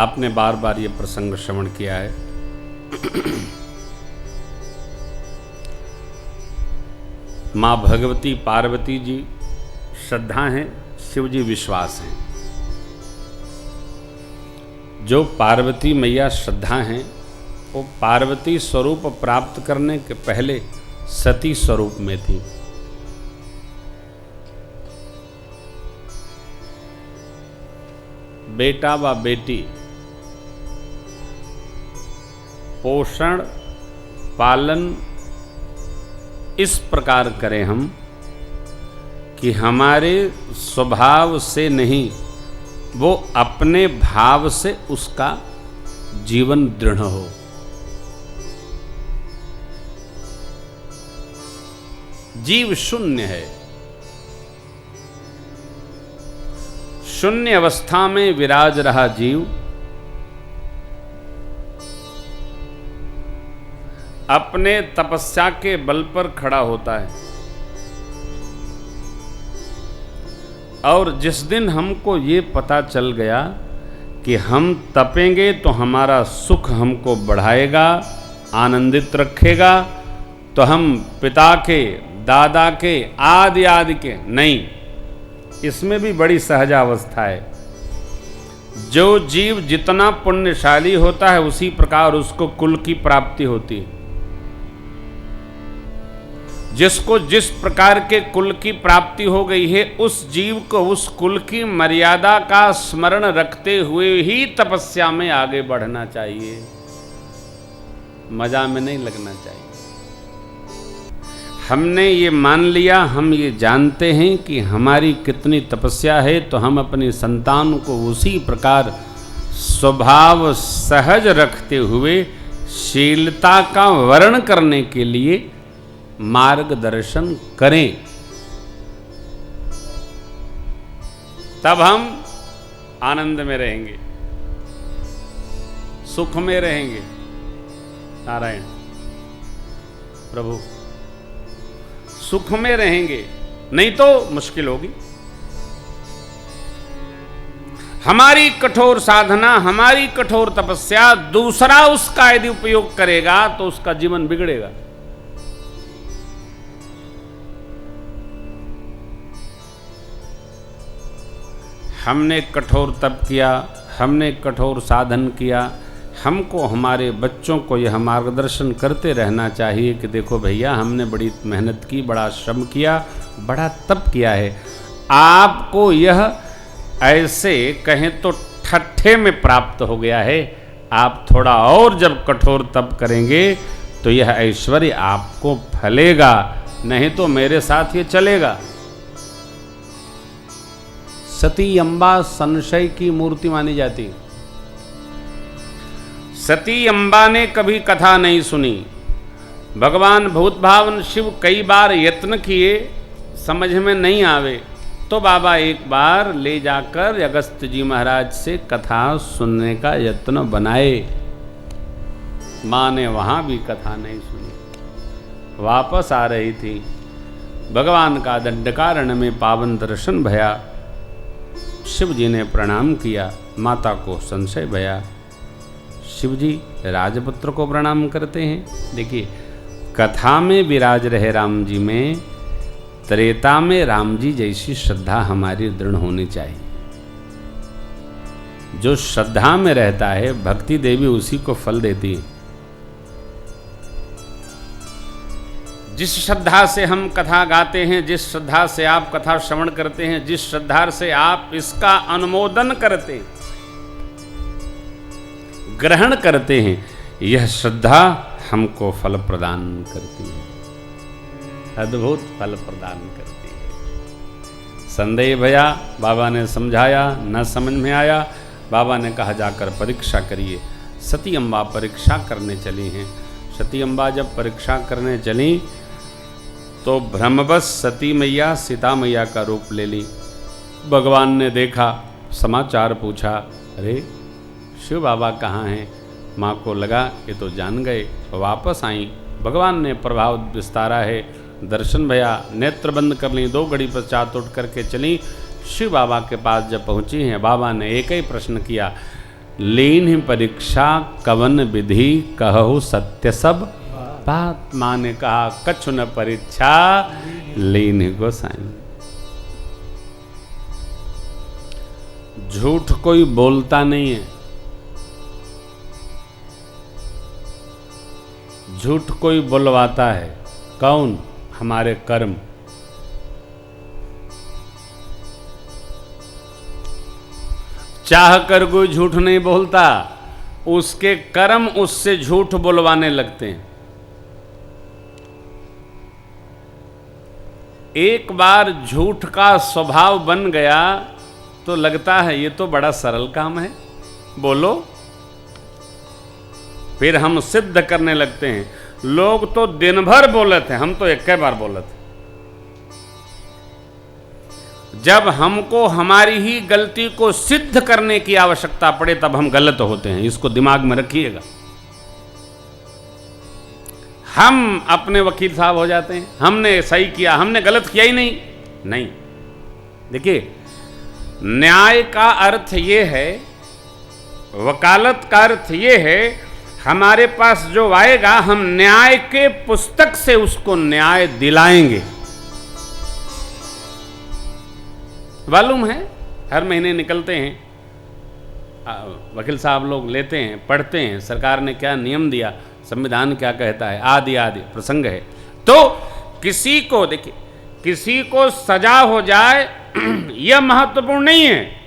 आपने बार बार ये प्रसंग श्रवण किया है। माँ भगवती पार्वती जी श्रद्धा हैं, शिव जी विश्वास हैं। जो पार्वती मैया श्रद्धा हैं वो पार्वती स्वरूप प्राप्त करने के पहले सती स्वरूप में थी। बेटा व बेटी पोषण पालन इस प्रकार करें हम कि हमारे स्वभाव से नहीं, वो अपने भाव से उसका जीवन दृढ़ हो। जीव शून्य है, शून्य अवस्था में विराज रहा जीव अपने तपस्या के बल पर खड़ा होता है। और जिस दिन हमको ये पता चल गया कि हम तपेंगे तो हमारा सुख हमको बढ़ाएगा, आनंदित रखेगा, तो हम पिता के, दादा के, आदि आदि के नहीं, इसमें भी बड़ी सहजावस्था है। जो जीव जितना पुण्यशाली होता है उसी प्रकार उसको कुल की प्राप्ति होती है। जिसको जिस प्रकार के कुल की प्राप्ति हो गई है, उस जीव को उस कुल की मर्यादा का स्मरण रखते हुए ही तपस्या में आगे बढ़ना चाहिए, मजा में नहीं लगना चाहिए। हमने ये मान लिया, हम ये जानते हैं कि हमारी कितनी तपस्या है, तो हम अपनी संतान को उसी प्रकार स्वभाव सहज रखते हुए शीलता का वर्ण करने के लिए मार्गदर्शन करें। तब हम आनंद में रहेंगे, सुख में रहेंगे। नारायण प्रभु, सुख में रहेंगे, नहीं तो मुश्किल होगी। हमारी कठोर साधना, हमारी कठोर तपस्या दूसरा उसका यदि उपयोग करेगा तो उसका जीवन बिगड़ेगा। हमने कठोर तप किया, हमने कठोर साधन किया, हमको हमारे बच्चों को यह मार्गदर्शन करते रहना चाहिए कि देखो भैया, हमने बड़ी मेहनत की, बड़ा श्रम किया, बड़ा तप किया है। आपको यह ऐसे कहें तो ठट्ठे में प्राप्त हो गया है। आप थोड़ा और जब कठोर तप करेंगे तो यह ऐश्वर्य आपको फलेगा, नहीं तो मेरे साथ ये चलेगा। सती अम्बा संशय की मूर्ति मानी जाती। सती अम्बा ने कभी कथा नहीं सुनी। भगवान भूत भावन शिव कई बार यत्न किए, समझ में नहीं आवे, तो बाबा एक बार ले जाकर अगस्त्य जी महाराज से कथा सुनने का यत्न बनाए। माँ ने वहाँ भी कथा नहीं सुनी। वापस आ रही थी, भगवान का दंडकारण्य में पावन दर्शन भया। शिव जी ने प्रणाम किया, माता को संशय भया। शिव जी राजपुत्र को प्रणाम करते हैं। देखिए, कथा में विराज रहे राम जी में, त्रेता में राम जी जैसी श्रद्धा हमारी दृढ़ होनी चाहिए। जो श्रद्धा में रहता है, भक्ति देवी उसी को फल देती है। जिस श्रद्धा से हम कथा गाते हैं, जिस श्रद्धा से आप कथा श्रवण करते हैं, जिस श्रद्धा से आप इसका अनुमोदन करते हैं, ग्रहण करते हैं, यह श्रद्धा हमको फल प्रदान करती है, अद्भुत फल प्रदान करती है। संदेह भया, बाबा ने समझाया, न समझ में आया, बाबा ने कहा जाकर परीक्षा करिए। सती अम्बा परीक्षा करने चली हैं। सती अम्बा जब परीक्षा करने चली तो ब्रह्मवश सती मैया सीता मैया का रूप ले ली। भगवान ने देखा, समाचार पूछा, अरे शिव बाबा कहाँ हैं? माँ को लगा ये तो जान गए, वापस आई। भगवान ने प्रभाव विस्तारा है, दर्शन भया, नेत्र बंद कर ली। 2 घड़ी पश्चात उठ करके चली। शिव बाबा के पास जब पहुँची हैं, बाबा ने एक ही प्रश्न किया, लीन परीक्षा कवन विधि कहु सत्य सब बात। माँ ने कहा कछु न परीक्षा लीन गोसाई। झूठ कोई बोलता नहीं है, झूठ कोई बुलवाता है। कौन? हमारे कर्म। चाह कर कोई झूठ नहीं बोलता, उसके कर्म उससे झूठ बुलवाने लगते हैं। एक बार झूठ का स्वभाव बन गया तो लगता है ये तो बड़ा सरल काम है, बोलो। फिर हम सिद्ध करने लगते हैं। लोग तो दिन भर बोले थे, हम तो एक बार बोले थे। जब हमको हमारी ही गलती को सिद्ध करने की आवश्यकता पड़े तब हम गलत होते हैं, इसको दिमाग में रखिएगा। हम अपने वकील साहब हो जाते हैं, हमने सही किया, हमने गलत किया ही नहीं। नहीं, देखिए, न्याय का अर्थ ये है, वकालत का अर्थ ये है, हमारे पास जो आएगा हम न्याय के पुस्तक से उसको न्याय दिलाएंगे। मालूम है, हर महीने निकलते हैं, वकील साहब लोग लेते हैं, पढ़ते हैं, सरकार ने क्या नियम दिया, संविधान क्या कहता है, आदि आदि प्रसंग है। तो किसी को, देखिए, किसी को सजा हो जाए यह महत्वपूर्ण नहीं है,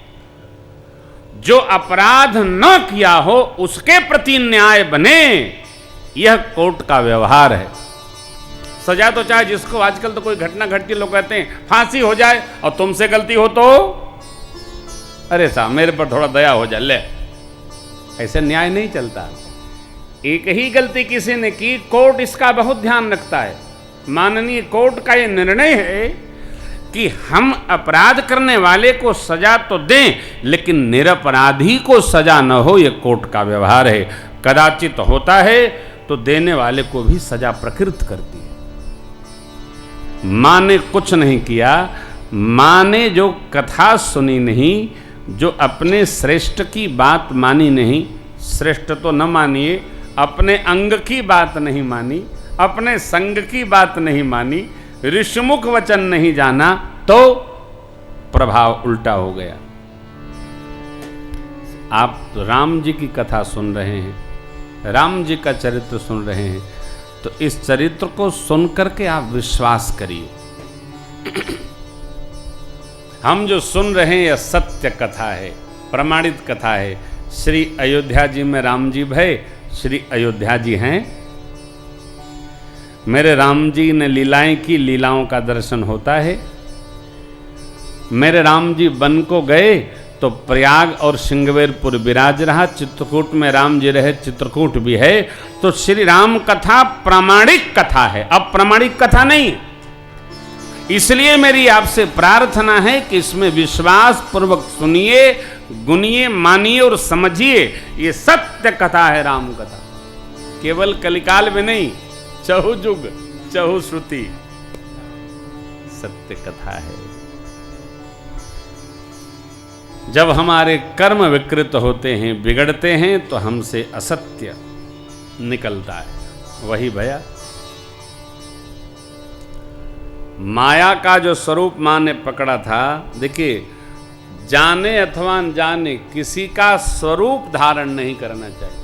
जो अपराध न किया हो उसके प्रति न्याय बने, यह कोर्ट का व्यवहार है। सजा तो चाहे जिसको, आजकल तो कोई घटना घटती, लोग कहते हैं फांसी हो जाए, और तुमसे गलती हो तो अरे साहब मेरे पर थोड़ा दया हो जाए, ले। ऐसे न्याय नहीं चलता। एक ही गलती किसी ने की, कोर्ट इसका बहुत ध्यान रखता है। माननीय कोर्ट का यह निर्णय है कि हम अपराध करने वाले को सजा तो दें, लेकिन निरपराधी को सजा न हो, यह कोर्ट का व्यवहार है। कदाचित होता है तो देने वाले को भी सजा प्रकृत करती है। माँ ने कुछ नहीं किया, माँ ने जो कथा सुनी नहीं, जो अपने श्रेष्ठ की बात मानी नहीं, श्रेष्ठ तो न मानिए, अपने अंग की बात नहीं मानी, अपने संग की बात नहीं मानी, ऋषिमुख वचन नहीं जाना, तो प्रभाव उल्टा हो गया। आप राम जी की कथा सुन रहे हैं, राम जी का चरित्र सुन रहे हैं, तो इस चरित्र को सुनकर के आप विश्वास करिए। हम जो सुन रहे हैं यह सत्य कथा है, प्रमाणित कथा है। श्री अयोध्या जी में राम जी भय, श्री अयोध्या जी हैं। मेरे राम जी ने लीलाएं की, लीलाओं का दर्शन होता है। मेरे राम जी वन को गए तो प्रयाग और सिंगवेरपुर विराज रहा, चित्रकूट में राम जी रहे, चित्रकूट भी है। तो श्री राम कथा प्रामाणिक कथा है, अप्रामाणिक कथा नहीं। इसलिए मेरी आपसे प्रार्थना है कि इसमें विश्वास पूर्वक सुनिए, गुनिए, मानिए और समझिए। ये सत्य कथा है राम कथा, केवल कलिकाल में नहीं, चहु जुग चहु श्रुति सत्य कथा है। जब हमारे कर्म विकृत होते हैं, बिगड़ते हैं, तो हमसे असत्य निकलता है। वही भया माया का जो स्वरूप मां ने पकड़ा था। देखिए, जाने अथवा अनजाने किसी का स्वरूप धारण नहीं करना चाहिए,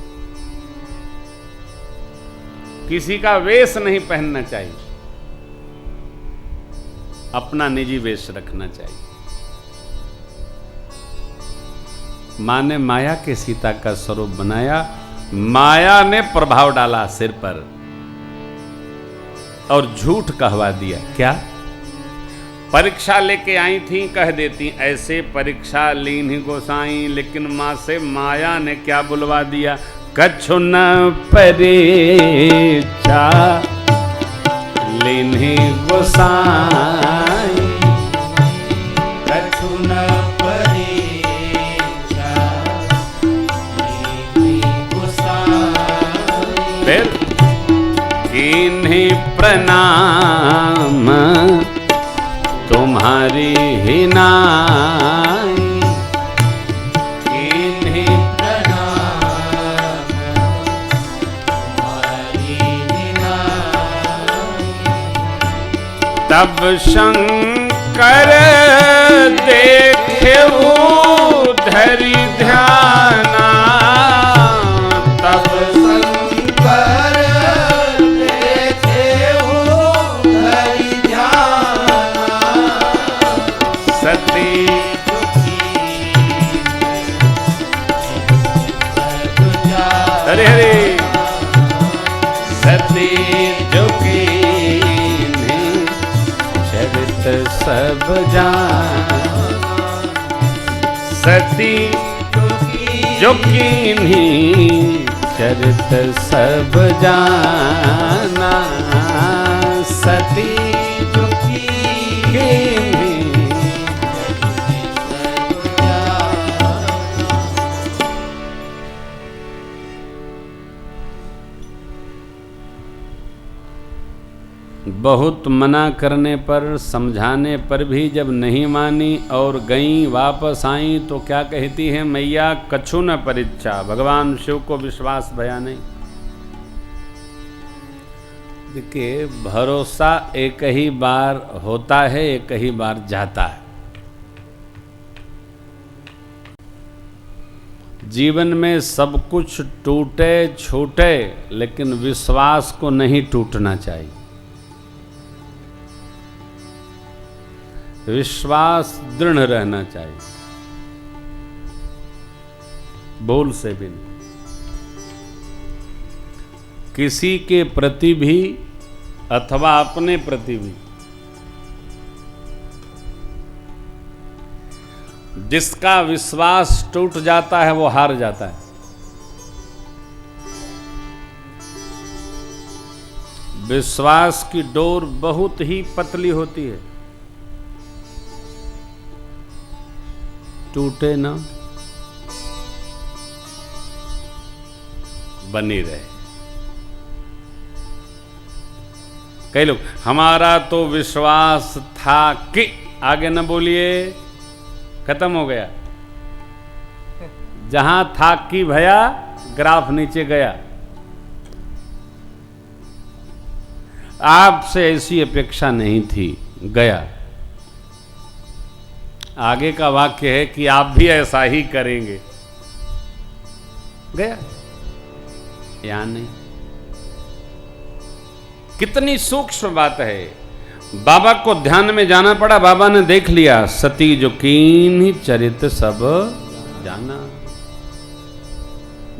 किसी का वेश नहीं पहनना चाहिए, अपना निजी वेश रखना चाहिए। मां ने माया के सीता का स्वरूप बनाया, माया ने प्रभाव डाला सिर पर और झूठ कहवा दिया। क्या परीक्षा लेके आई थी, कह देती ऐसे परीक्षा लीन गोसाई, लेकिन मां से माया ने क्या बुलवा दिया, कछु न परीक्षा लीन गोसाई, कछु न इन्हीं प्रणाम तुम्हारी ही नाई, इन्हीं प्रणाम तब शंकर देखे धरि ध्याना, तब शंकर देखे धरि ध्याना, सती हरे हरे सती झुकी चरित सब जाना, सती झुकी चरित सब जाना, सती झुकी बहुत मना करने पर, समझाने पर भी जब नहीं मानी और गई वापस आई तो क्या कहती है मैया, कछु न परिच्छा। भगवान शिव को विश्वास भया नहीं। देखिए, भरोसा एक ही बार होता है, एक ही बार जाता है। जीवन में सब कुछ टूटे छूटे, लेकिन विश्वास को नहीं टूटना चाहिए। विश्वास दृढ़ रहना चाहिए, भूल से भी नहीं। किसी के प्रति भी अथवा अपने प्रति भी जिसका विश्वास टूट जाता है वो हार जाता है। विश्वास की डोर बहुत ही पतली होती है, टूटे ना, बनी रहे। कई लोग हमारा तो विश्वास था कि, आगे न बोलिए, खत्म हो गया। जहां था कि भया, ग्राफ नीचे गया। आपसे ऐसी अपेक्षा नहीं थी, गया। आगे का वाक्य है कि आप भी ऐसा ही करेंगे, गया। या नहीं? कितनी सूक्ष्म बात है। बाबा को ध्यान में जाना पड़ा, बाबा ने देख लिया, सती जो कीन्ही चरित सब जाना।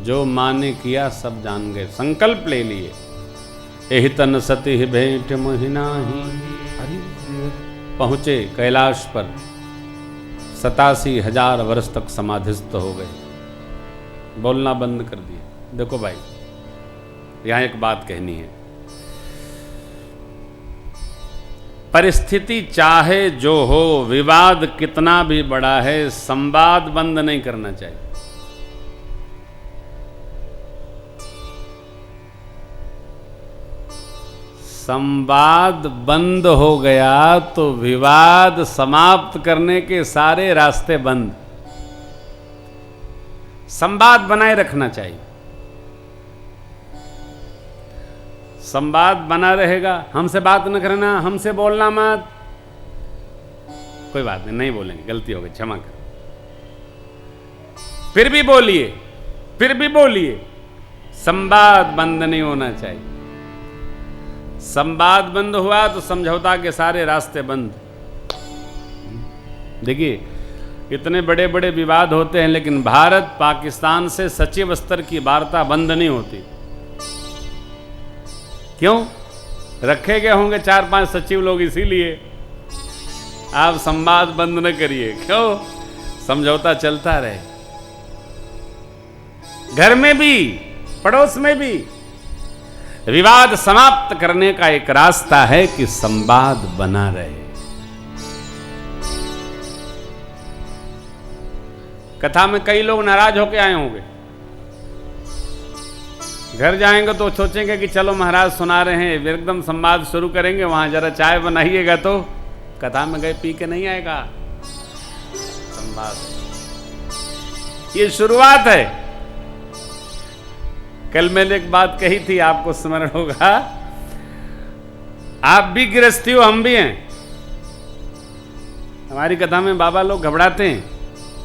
जो माँ ने किया सब जान गए, संकल्प ले लिए। एहि तन सती भेंट मोहिनाही। पहुंचे कैलाश पर, 87,000 वर्ष तक समाधिस्थ हो गए, बोलना बंद कर दिए। देखो भाई, यहां एक बात कहनी है। परिस्थिति चाहे जो हो, विवाद कितना भी बड़ा है, संवाद बंद नहीं करना चाहिए। संवाद बंद हो गया तो विवाद समाप्त करने के सारे रास्ते बंद। संवाद बनाए रखना चाहिए। संवाद बना रहेगा, हमसे बात न करना, हमसे बोलना मत, कोई बात नहीं, नहीं बोलेंगे, गलती हो गई, क्षमा करो। फिर भी बोलिए, फिर भी बोलिए, संवाद बंद नहीं होना चाहिए। संवाद बंद हुआ तो समझौता के सारे रास्ते बंद। देखिए, इतने बड़े बड़े विवाद होते हैं, लेकिन भारत पाकिस्तान से सचिव स्तर की वार्ता बंद नहीं होती। क्यों? रखे गए होंगे 4-5 सचिव लोग, इसीलिए। आप संवाद बंद न करिए। क्यों? समझौता चलता रहे, घर में भी, पड़ोस में भी। विवाद समाप्त करने का एक रास्ता है कि संवाद बना रहे। कथा में कई लोग नाराज होकर आए होंगे, घर जाएंगे तो सोचेंगे कि चलो महाराज सुना रहे हैं, एकदम संवाद शुरू करेंगे, वहां जरा चाय बनाइएगा, तो कथा में गए पी के नहीं आएगा। संवाद ये शुरुआत है। कल मैंने एक बात कही थी, आपको स्मरण होगा, आप भी गृहस्थी हो, हम भी हैं। हमारी कथा में बाबा लोग घबराते हैं,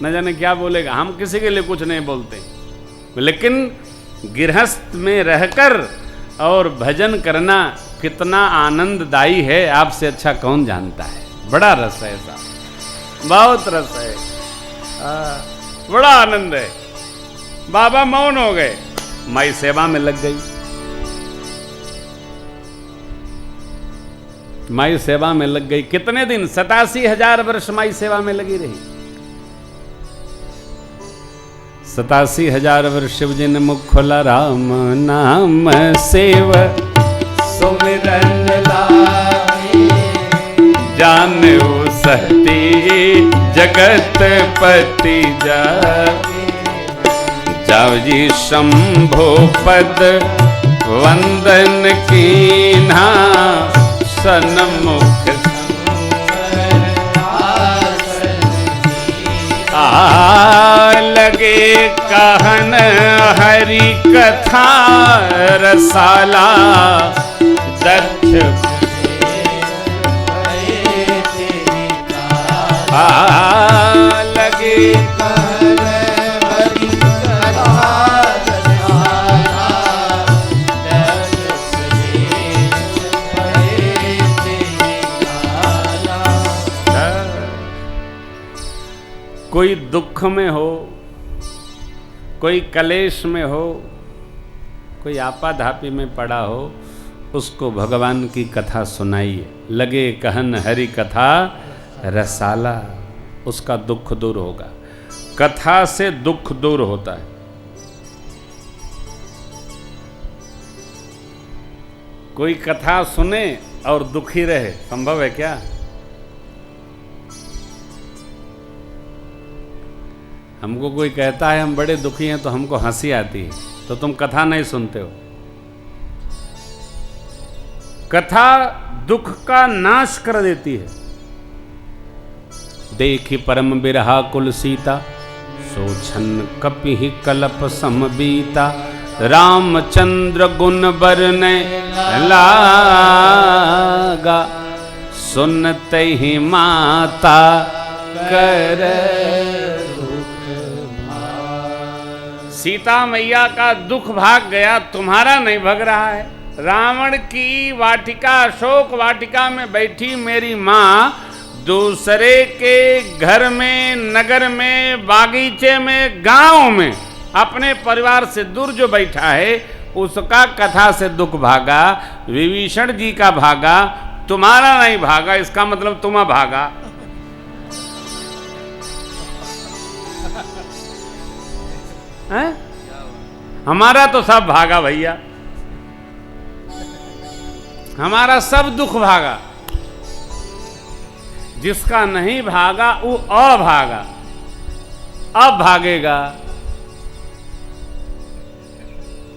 न जाने क्या बोलेगा। हम किसी के लिए कुछ नहीं बोलते, लेकिन गृहस्थ में रहकर और भजन करना कितना आनंददायी है, आपसे अच्छा कौन जानता है। बड़ा रस है ऐसा, बहुत रस है, बड़ा आनंद है। बाबा मौन हो गए, माई सेवा में लग गई। माई सेवा में लग गई। कितने दिन? 87,000 वर्ष माई सेवा में लगी रही। 87,000 वर्ष शिव जी ने मुख खोला, राम नाम सेव सुमिरन लागे, जानू सहती जगत पति जागे। जाओ जी शंभो पद वंदन कीन्हा, सन्मुख लगे कहन हरि कथा रसाला। दक्ष लगे कहन हरि कथा रसाला, कोई दुख में हो, कोई कलेश में हो, कोई आपाधापी में पड़ा हो, उसको भगवान की कथा सुनाइए। लगे कहन हरि कथा रसाला, उसका दुख दूर होगा। कथा से दुख दूर होता है। कोई कथा सुने और दुखी रहे, संभव है क्या? हमको कोई कहता है हम बड़े दुखी हैं तो हमको हंसी आती है, तो तुम कथा नहीं सुनते हो। कथा दुख का नाश कर देती है। देखी परम बिरहा कुल सीता, सोछन कपिहि कलप समबीता। रामचंद्र गुण बरने लागा, सुनते ही माता कर। सीता मैया का दुख भाग गया, तुम्हारा नहीं भाग रहा है। रावण की वाटिका, अशोक वाटिका में बैठी मेरी माँ दूसरे के घर में, नगर में, बागीचे में, गांव में अपने परिवार से दूर जो बैठा है, उसका कथा से दुख भागा। विभीषण जी का भागा, तुम्हारा नहीं भागा। इसका मतलब तुम भागा। है? हमारा तो सब भागा भैया, हमारा सब दुख भागा। जिसका नहीं भागा वो अभागा, अब भागेगा।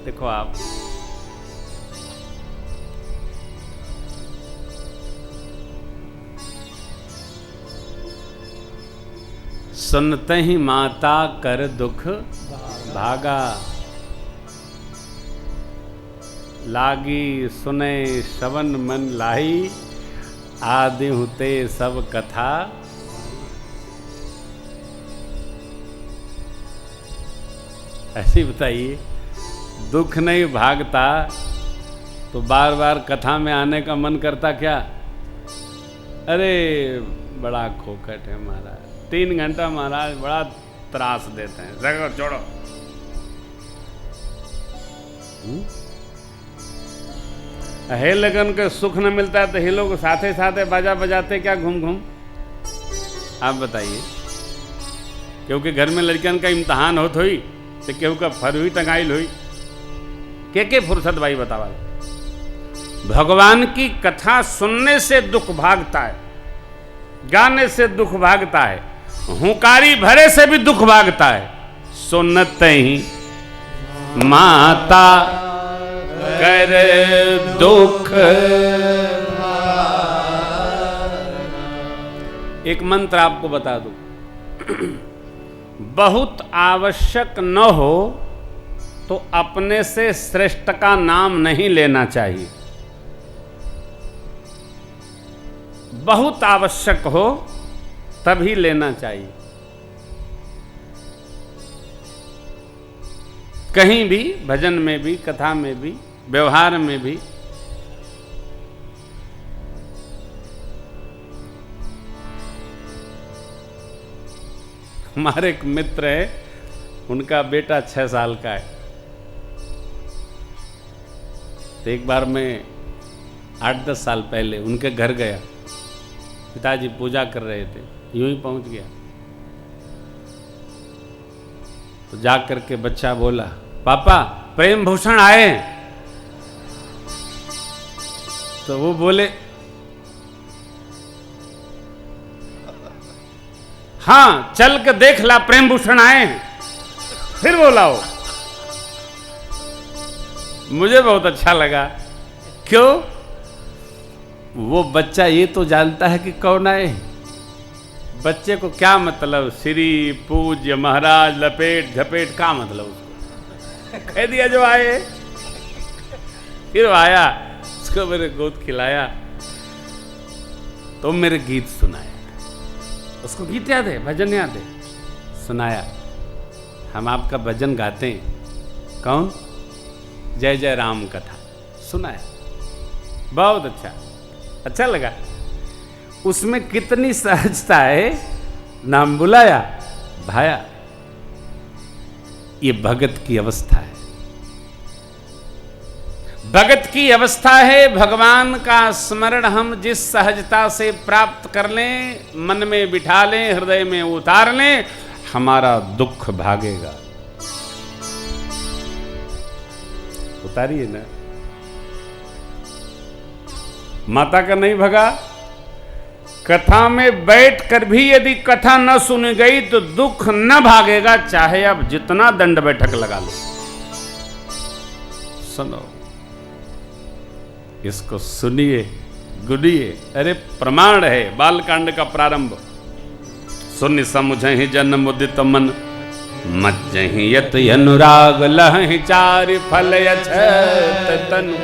देखो आप, सुनते ही माता कर दुख भागा। लागी सुने श्रवण मन लाही, आदि होते सब कथा। ऐसी बताइए, दुख नहीं भागता तो बार बार कथा में आने का मन करता क्या? अरे बड़ा खोखट है महाराज, 3 घंटा महाराज बड़ा त्रास देते हैं, जगह छोड़ो। हे लगन के सुख न मिलता है तो हे लोग साथे साथे बाजा बजाते क्या घूम घूम? आप बताइए। क्योंकि घर में लड़कियन का इम्तहान होत हुई तो केहू का फर हुई टंगाइल हुई, के फुर्सत भाई बतावा। भगवान की कथा सुनने से दुख भागता है, गाने से दुख भागता है, हुंकारी भरे से भी दुख भागता है। सुनते ही माता कर दुख। एक मंत्र आपको बता दूं, बहुत आवश्यक न हो तो अपने से श्रेष्ठ का नाम नहीं लेना चाहिए। बहुत आवश्यक हो तभी लेना चाहिए। कहीं भी, भजन में भी, कथा में भी, व्यवहार में भी। हमारे एक मित्र है, उनका बेटा 6 साल का है। तो एक बार मैं 8-10 साल पहले उनके घर गया, पिताजी पूजा कर रहे थे, यूं ही पहुंच गया। तो जा करके बच्चा बोला, पापा प्रेम भूषण आए हैं। तो वो बोले, हाँ चल के देख ला, प्रेम भूषण आए हैं। फिर बोला वो, मुझे बहुत अच्छा लगा। क्यों? वो बच्चा ये तो जानता है कि कौन आए। बच्चे को क्या मतलब, श्री पूज्य महाराज लपेट झपेट का मतलब उसको कह दिया जो आए। फिर आया, उसको मेरे गोद खिलाया, तो मेरे गीत सुनाया। उसको गीत याद है, भजन याद है, सुनाया। हम आपका भजन गाते हैं, कौन? जय जय राम कथा सुनाया। बहुत अच्छा लगा। उसमें कितनी सहजता है, नाम बुलाया, भाया। ये भगत की अवस्था है। भगत की अवस्था है। भगवान का स्मरण हम जिस सहजता से प्राप्त कर लें, मन में बिठा लें, हृदय में उतार लें, हमारा दुख भागेगा। उतारिए ना। माता का नहीं भगा। कथा में बैठकर भी यदि कथा न सुनी गई तो दुख न भागेगा, चाहे आप जितना दंड बैठक लगा लो। सुनो, इसको सुनिए, गुनिए। अरे प्रमाण है बालकांड का प्रारंभ। सुन समुझहि जन मुदित मन, मज्जहि यत अनुराग लहि चारि फल यछत तनु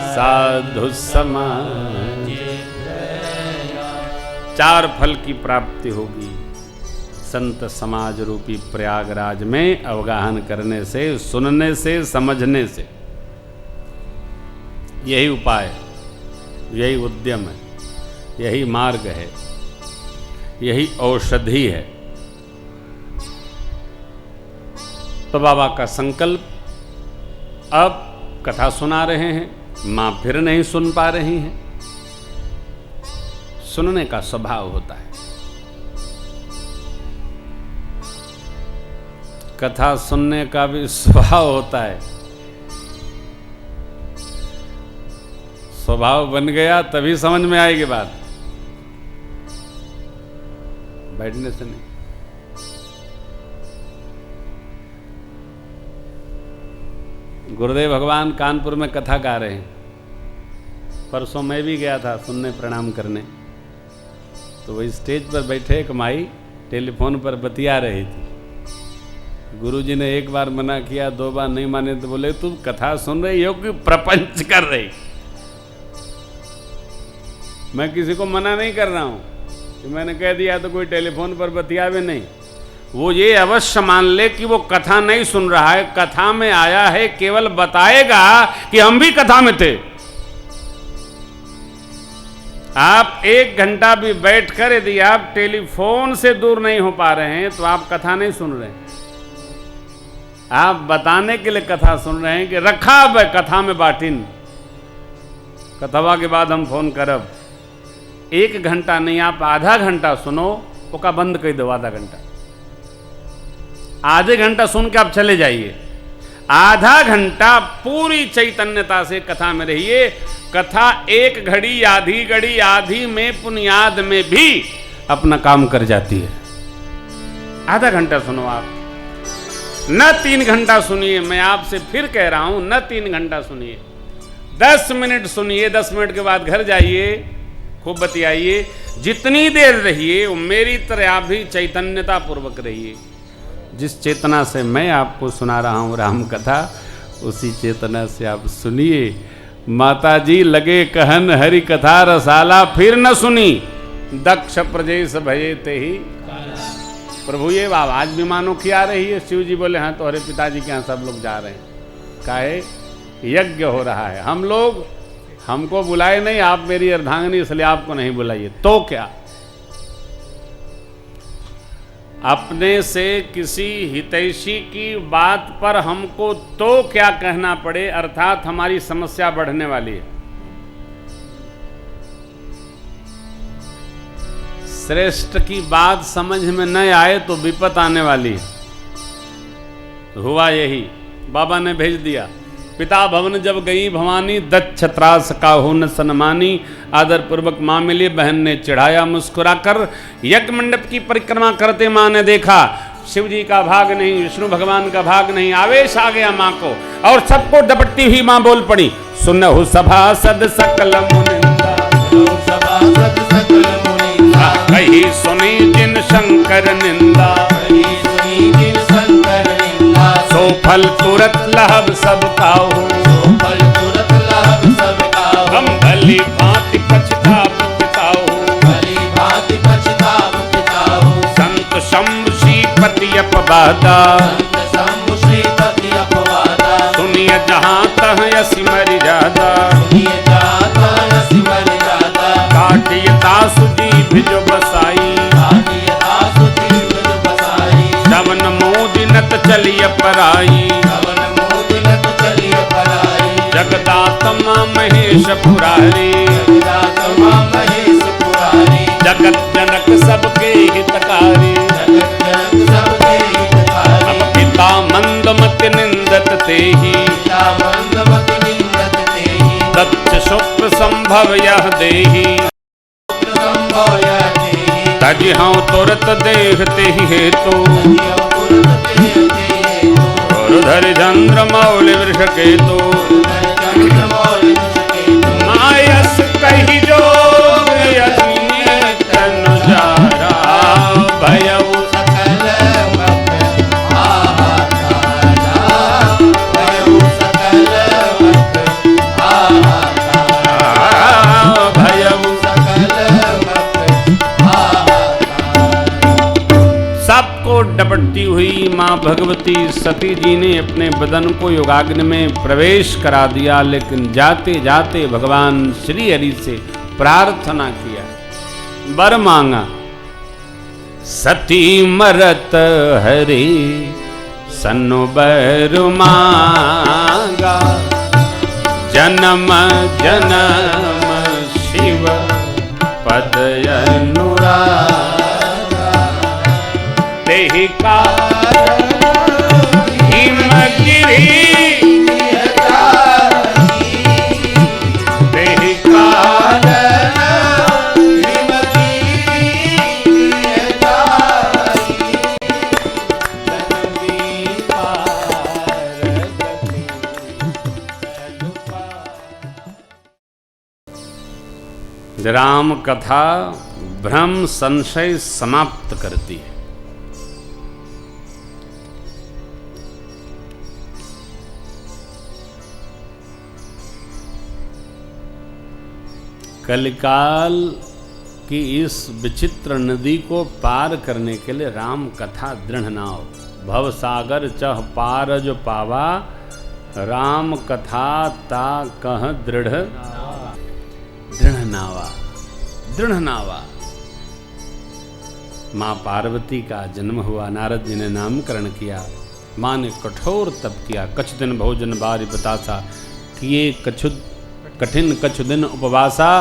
साधु समाज। 4 फल की प्राप्ति होगी संत समाज रूपी प्रयागराज में अवगाहन करने से, सुनने से, समझने से। यही उपाय, यही उद्यम है, यही मार्ग है, यही औषधि है। तो बाबा का संकल्प, अब कथा सुना रहे हैं, मां फिर नहीं सुन पा रही हैं। सुनने का स्वभाव होता है। कथा सुनने का भी स्वभाव होता है। स्वभाव बन गया तभी समझ में आएगी बात, बैठने से नहीं। गुरुदेव भगवान कानपुर में कथा गा रहे हैं। परसों मैं भी गया था सुनने, प्रणाम करने। तो वही स्टेज पर बैठे एक माई टेलीफोन पर बतिया रही थी। गुरुजी ने एक बार मना किया, 2 बार नहीं माने तो बोले, तुम कथा सुन रही हो कि प्रपंच कर रही? मैं किसी को मना नहीं कर रहा हूं कि मैंने कह दिया तो कोई टेलीफोन पर बतियावे नहीं। वो ये अवश्य मान ले कि वो कथा नहीं सुन रहा है, कथा में आया है, केवल बताएगा कि हम भी कथा में थे। आप 1 घंटा भी बैठकर यदि आप टेलीफोन से दूर नहीं हो पा रहे हैं तो आप कथा नहीं सुन रहे हैं। आप बताने के लिए कथा सुन रहे हैं कि रखा अब कथा में बाटिन, कथवा के बाद हम फोन करब। 1 घंटा नहीं, आप आधा घंटा सुनो, ओका बंद कर दो। आधा घंटा, आधे घंटा सुन के आप चले जाइए। आधा घंटा पूरी चैतन्यता से कथा में रहिए। कथा 1 घड़ी, आधी घड़ी, आधी में पुनियाद में भी अपना काम कर जाती है। आधा घंटा सुनो आप, न 3 घंटा सुनिए। मैं आपसे फिर कह रहा हूं, न 3 घंटा सुनिए, 10 मिनट सुनिए। 10 मिनट के बाद घर जाइए, खूब बतियाइए। जितनी देर रहिए वो मेरी तरह आप भी चैतन्यता पूर्वक रहिए। जिस चेतना से मैं आपको सुना रहा हूँ राम कथा, उसी चेतना से आप सुनिए। माताजी लगे कहन हरि कथा रसाला, फिर न सुनी दक्ष प्रजेश भये ते ही। प्रभु ये आवाज विमानों की आ रही है। शिव जी बोले हाँ, तो हरे पिताजी के यहाँ सब लोग जा रहे हैं। काहे? यज्ञ हो रहा है, हम लोग, हमको बुलाए नहीं, आप मेरी अर्धांगिनी इसलिए आपको नहीं बुलाइए। तो क्या अपने से किसी हितैषी की बात पर हमको तो क्या कहना पड़े, अर्थात हमारी समस्या बढ़ने वाली है। श्रेष्ठ की बात समझ में न आए तो विपत आने वाली है। हुआ यही, बाबा ने भेज दिया। पिता भवन जब गई भवानी, दक्ष त्रास काहू न सन्मानी। आदर पूर्वक माँ मिली, बहन ने चढ़ाया मुस्कुराकर। यज्ञ मंडप की परिक्रमा करते माँ ने देखा शिव जी का भाग नहीं, विष्णु भगवान का भाग नहीं। आवेश आ गया माँ को और सबको डपटती हुई माँ बोल पड़ी, सुनहु सभासद सकल मुनिंदा, सभासद सकल मुनिंदा, कही सुनी जिन शंकर निंदा, कही सुनी जिन शंकर निंदा। सो फल तुरत लहब सब काहू, सो फल तुरत लाभ सब काहू। हम भली भांति पछताव पिताहू, भली भांति पछताव पिताहू। संत शंभु श्रीपति अपवादा, संत शंभु श्रीपति अपवादा। सुनिय जहाँ तह यसी मर्यादा, सुनिए जाता यसी मर्यादा। काटिय तासु जीभ जो बसाई, काटिय दासु जीव जो बसाई। श्रवण मोदिनत चलिय पराई, श्रवण मोदिनत चलिय पराई। जगदात्मा महेश पुरारी, जगदात्मा महेश पुरारी। जगत जनक सबके हितकारी, जगत जनक सबके हितकारी। अब पिता मंदमति निंदत तेहि, पिता मंदमति निंदत तेहि। दक्ष शुक्र संभव यह देहि, संभव यह देहि। तजि हूँ तुरत देखते ही हेतु, जियो तुरत देहि हेतु। और धरि चंद्र मौल वृष केतु, धरि चंद्र मौलि केतु। मायस कही जोग यज्ञ तनु जारा, भयउ सकल वक्त हाहाकारा। भयउ सकल वक्त हाहाकारा। भयउ। सकल वक्त हाहाकारा। सबको डपटती हुई माँ भगवती सती जी ने अपने बदन को योगाग्नि में प्रवेश करा दिया, लेकिन जाते जाते भगवान श्री हरि से प्रार्थना किया, वर मांगा। सती मरत हरि सन्नु बर मांगा, जन्म जन्म शिव पद अनुरागा। तेहि कारण हिमगिरि, तेहि कारण राम कथा भ्रम संशय समाप्त करती है। कलिकाल की इस विचित्र नदी को पार करने के लिए राम कथा दृढ़ नाव, भव सागर चह पार जो पावा, राम कथा ता कह दृढ़ दृढ़ नावा, दृढ़ नावा। माँ पार्वती का जन्म हुआ, नारद जी ने नामकरण किया, माँ ने कठोर तप किया, कछु दिन भोजन बारी बतासा, किए कठिन कछु दिन उपवासा,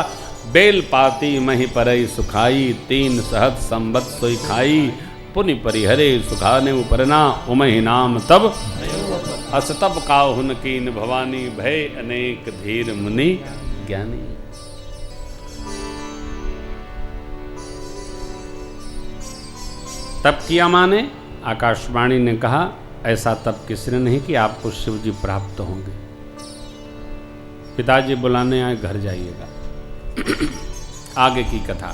बेल पाती मही परई सुखाई, तीन सहत संबत सोई खाई, पुनि परिहरे सुखाने उपरना, उमहि नाम तब असतब काहुन कीन भवानी, भय अनेक धीर मुनि ज्ञानी। तप किया माँ ने, आकाशवाणी ने कहा ऐसा तप किसने नहीं कि आपको शिव जी प्राप्त होंगे। पिताजी बुलाने आए, घर जाइएगा। आगे की कथा।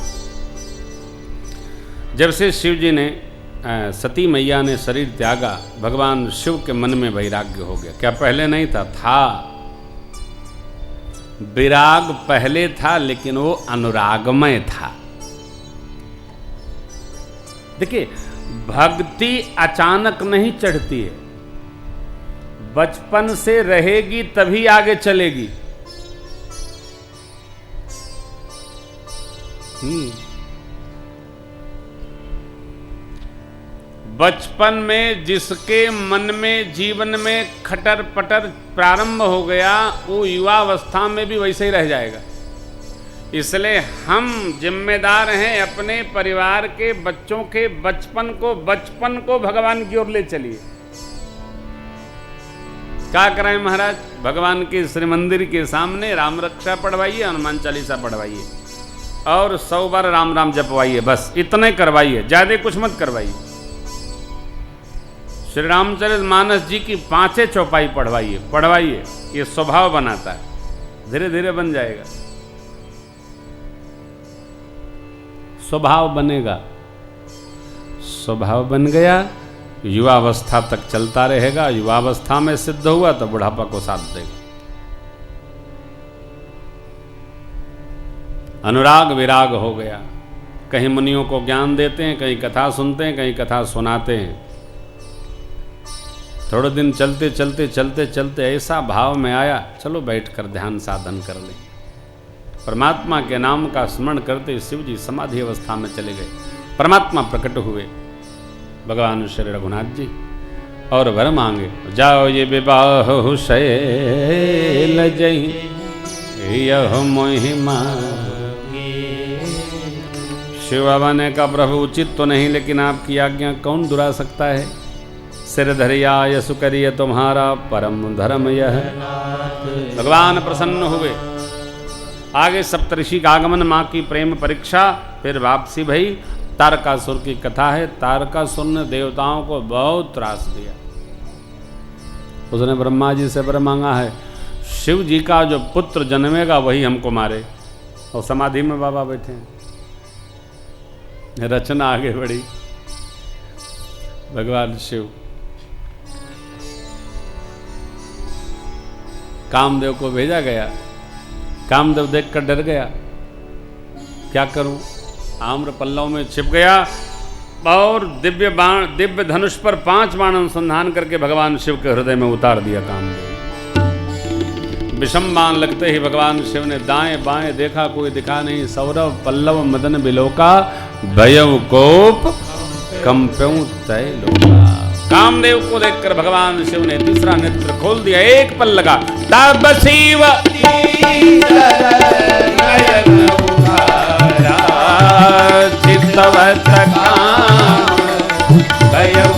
जब से शिव जी ने सती मैया ने शरीर त्यागा, भगवान शिव के मन में वैराग्य हो गया। क्या पहले नहीं था? था। विराग पहले था लेकिन वो अनुरागमय था। देखिए, भक्ति अचानक नहीं चढ़ती है, बचपन से रहेगी तभी आगे चलेगी। बचपन में जिसके मन में, जीवन में खटर पटर प्रारंभ हो गया, वो युवावस्था में भी वैसे ही रह जाएगा। इसलिए हम जिम्मेदार हैं अपने परिवार के बच्चों के बचपन को भगवान की ओर ले चलिए। क्या कराएं महाराज? भगवान के श्री मंदिर के सामने राम रक्षा पढ़वाइए, हनुमान चालीसा पढ़वाइए और 100 बार राम राम जपवाइए, बस इतने करवाइए, ज्यादा कुछ मत करवाइए। श्री रामचरित मानस जी की 5 चौपाई पढ़वाइए, ये स्वभाव बनाता है, धीरे धीरे बन जाएगा, स्वभाव बनेगा। स्वभाव बन गया, युवावस्था तक चलता रहेगा, युवावस्था में सिद्ध हुआ तो बुढ़ापा को साथ देगा। अनुराग विराग हो गया। कहीं मुनियों को ज्ञान देते हैं, कहीं कथा सुनते हैं, कहीं कथा सुनाते हैं। थोड़े दिन चलते चलते ऐसा भाव में आया, चलो बैठकर ध्यान साधन कर ले। परमात्मा के नाम का स्मरण करते शिव जी समाधि अवस्था में चले गए। परमात्मा प्रकट हुए, भगवान श्री रघुनाथ जी, और वर मांगे, जाओ ये विवाह शैल जही यह महिमा। शिव बाबा ने कहा, प्रभु उचित तो नहीं, लेकिन आपकी आज्ञा कौन दुरा सकता है। सिर धरिया यसु करिय तुम्हारा परम धर्म यह। भगवान प्रसन्न हुए। आगे सप्तऋषि का आगमन, माँ की प्रेम परीक्षा, फिर वापसी भई। तारकासुर की कथा है। तारकासुर ने देवताओं को बहुत त्रास दिया। उसने ब्रह्मा जी से वर मांगा है, शिव जी का जो पुत्र जन्मेगा वही हमको मारे। और समाधि में बाबा बैठे हैं। रचना आगे बढ़ी। भगवान शिव कामदेव को भेजा गया। कामदेव देखकर डर गया, क्या करूं? आम्र पल्लव में छिप गया और दिव्य धनुष पर 5 बाण अनुसंधान करके भगवान शिव के हृदय में उतार दिया कामदेव। विषम बाण लगते ही भगवान शिव ने दाएं बाएं देखा, कोई दिखा नहीं। सौरभ पल्लव मदन बिलोका, भयउ कोप कंप्यों तय लोका। कामदेव को देखकर भगवान शिव ने तीसरा नेत्र खोल दिया। एक पल लगा, तब शिव चितवत काम भयउ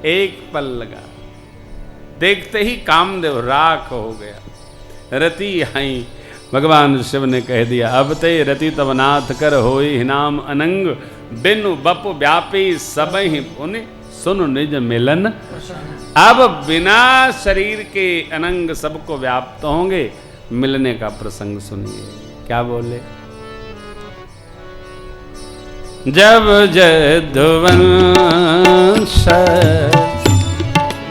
एक पल लगा। देखते ही कामदेव राख हो गया। रति आई। भगवान शिव ने कह दिया, अब ते रति तब नाथ कर होई नाम अनंग, बिनु बप व्यापी सब ही पुनि सुन निज मिलन। अब बिना शरीर के अनंग सबको व्याप्त होंगे। मिलने का प्रसंग सुनिए, क्या बोले। जब जदुवंश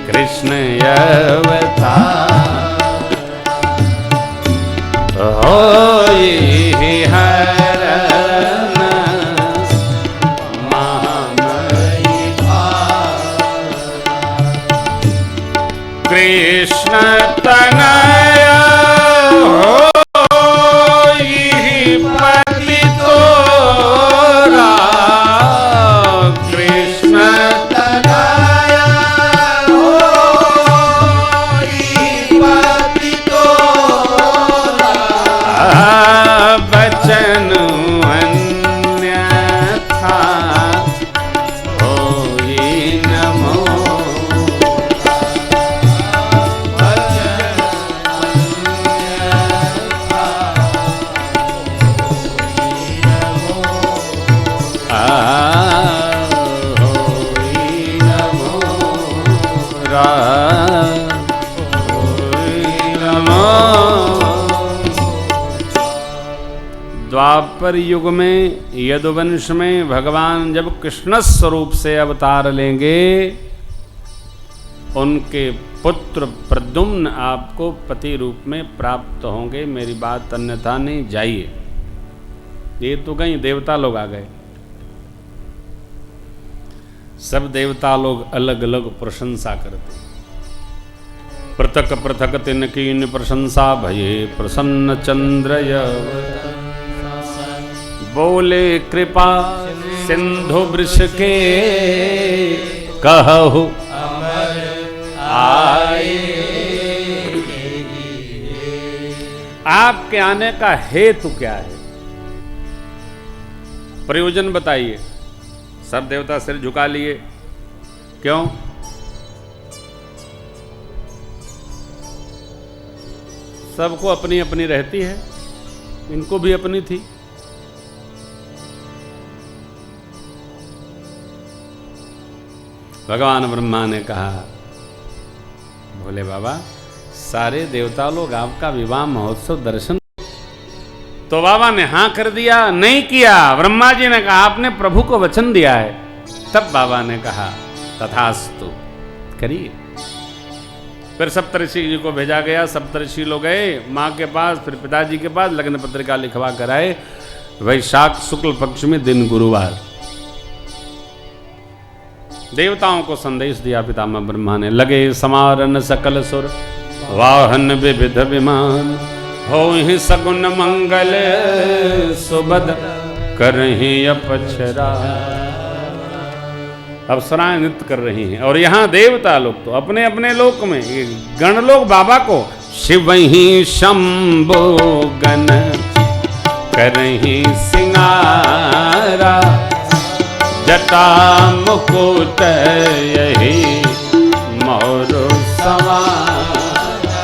कृष्ण अवतार होई हरण महामयी कृष्ण तनय होई पति तोरा। कृष्ण तनय बचन अन्यथा होई नमो। बचन द्वापर युग में यदुवंश में भगवान जब कृष्ण स्वरूप से अवतार लेंगे, उनके पुत्र प्रद्युम्न आपको पति रूप में प्राप्त होंगे। मेरी बात अन्यथा नहीं, जाइए। ये तो कहीं देवता लोग आ गए। सब देवता लोग अलग अलग प्रशंसा करते। पृथक पृथक तिनकीन प्रशंसा भये प्रसन्न चंद्र बोले कृपा सिंधु वृष के कहु आए। आपके आने का हेतु क्या है, प्रयोजन बताइए। सब देवता सिर झुका लिए, क्यों? सबको अपनी अपनी रहती है, इनको भी अपनी थी। भगवान ब्रह्मा ने कहा, भोले बाबा सारे देवता लोग आपका विवाह महोत्सव दर्शन, तो बाबा ने हाँ कर दिया, नहीं किया। ब्रह्मा जी ने कहा आपने प्रभु को वचन दिया है। तब बाबा ने कहा तथास्तु, करिए। फिर सप्तऋषि जी को भेजा गया। सप्तऋषि लोग गए माँ के पास, फिर पिताजी के पास, लग्न पत्रिका लिखवा कर आए। वैशाख शुक्ल पक्ष में दिन गुरुवार देवताओं को संदेश दिया पितामह ब्रह्मा ने। लगे समारन सकल सुर वाहन विविध विमान, हो ही सगुन मंगल सुबद करही अपचरा। अप्सराएं नृत्य कर रही हैं और यहाँ देवता लोग तो अपने अपने लोक में, गण लोग बाबा को शिव ही शंभो गण करही सिंगारा, जटा मुकुट यही मोर सवारा,